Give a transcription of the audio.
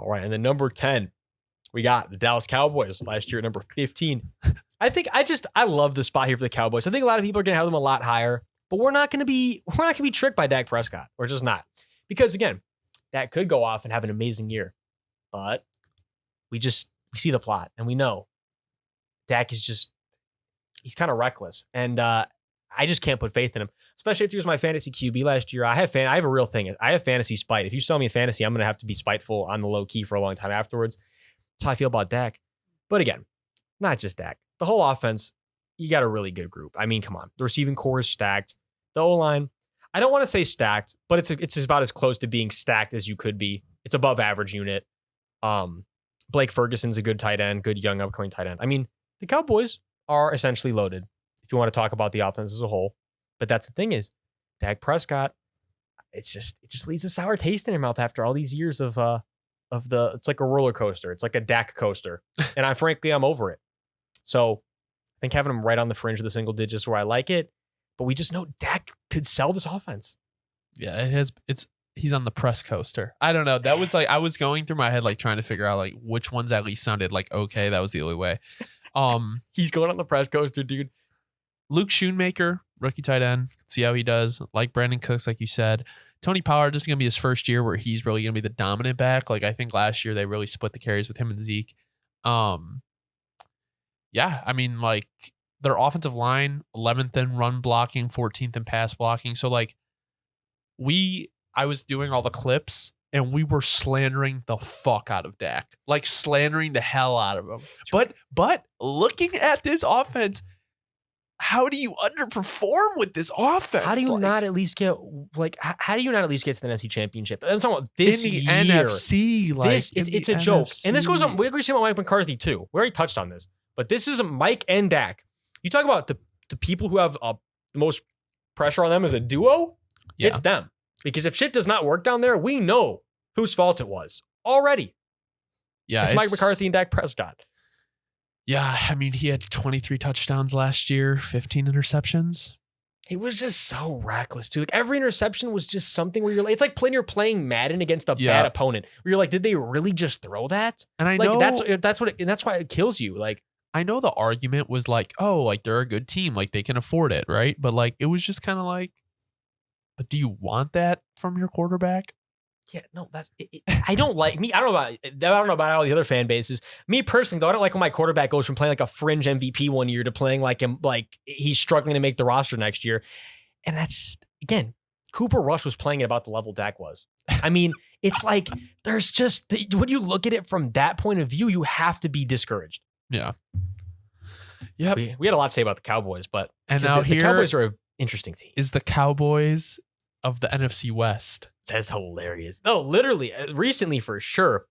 All right. And then number 10, we got the Dallas Cowboys last year at number 15. I love the spot here for the Cowboys. I think a lot of people are going to have them a lot higher, but we're not going to be tricked by Dak Prescott. We're just not. Because again, Dak could go off and have an amazing year, but we see the plot and we know Dak is he's kind of reckless. And I just can't put faith in him, especially if he was my fantasy QB last year. I have a real thing. I have fantasy spite. If you sell me a fantasy, I'm going to have to be spiteful on the low key for a long time afterwards. That's how I feel about Dak. But again, not just Dak. The whole offense, you got a really good group. I mean, come on. The receiving core is stacked. The O-line, I don't want to say stacked, but it's about as close to being stacked as you could be. It's above average unit. Blake Ferguson's a good tight end, good young upcoming tight end. I mean, the Cowboys are essentially loaded if you want to talk about the offense as a whole. But that's the thing is, Dak Prescott, it just leaves a sour taste in your mouth after all these years of it's like a roller coaster. It's like a Dak coaster. And I'm over it. So I think having him right on the fringe of the single digits where I like it, but we just know Dak could sell this offense. Yeah, he's on the press coaster. I don't know. That was like, I was going through my head, like trying to figure out like which ones at least sounded like, okay, that was the only way. He's going on the press coaster, dude. Luke Schoonmaker, rookie tight end. See how he does. Like Brandon Cooks, like you said. Tony Pollard, this is going to be his first year where he's really going to be the dominant back. Like I think last year they really split the carries with him and Zeke. Yeah, I mean, like their offensive line, 11th in run blocking, 14th in pass blocking. So like I was doing all the clips and we were slandering the fuck out of Dak, like slandering the hell out of him. But looking at this offense, how do you underperform with this offense? How do you not at least get to the NFC Championship? I'm talking about this in the year. NFC. Like it's a joke. And this goes on. We agree about Mike McCarthy too. We already touched on this, but this is Mike and Dak. You talk about the people who have the most pressure on them as a duo. Yeah. It's them. Because if shit does not work down there, we know whose fault it was already. Yeah, it's Mike McCarthy and Dak Prescott. Yeah, I mean, he had 23 touchdowns last year, 15 interceptions. He was just so reckless, too. Like every interception was just something where it's like you're playing Madden against a bad opponent. Where you're like, did they really just throw that? And I know that's why it kills you. Like I know the argument was like, oh, like they're a good team, like they can afford it, right? But like it was just kind of like, but do you want that from your quarterback? Yeah, no, that's it. I don't like me. I don't know about all the other fan bases. Me personally, though, I don't like when my quarterback goes from playing like a fringe MVP one year to playing like him, like he's struggling to make the roster next year. And that's just, again, Cooper Rush was playing at about the level Dak was. I mean, it's like there's just when you look at it from that point of view, you have to be discouraged. Yeah. Yep. We had a lot to say about the Cowboys, but now the Cowboys are an interesting team. Is the Cowboys of the NFC West. That's hilarious. No, literally, recently for sure.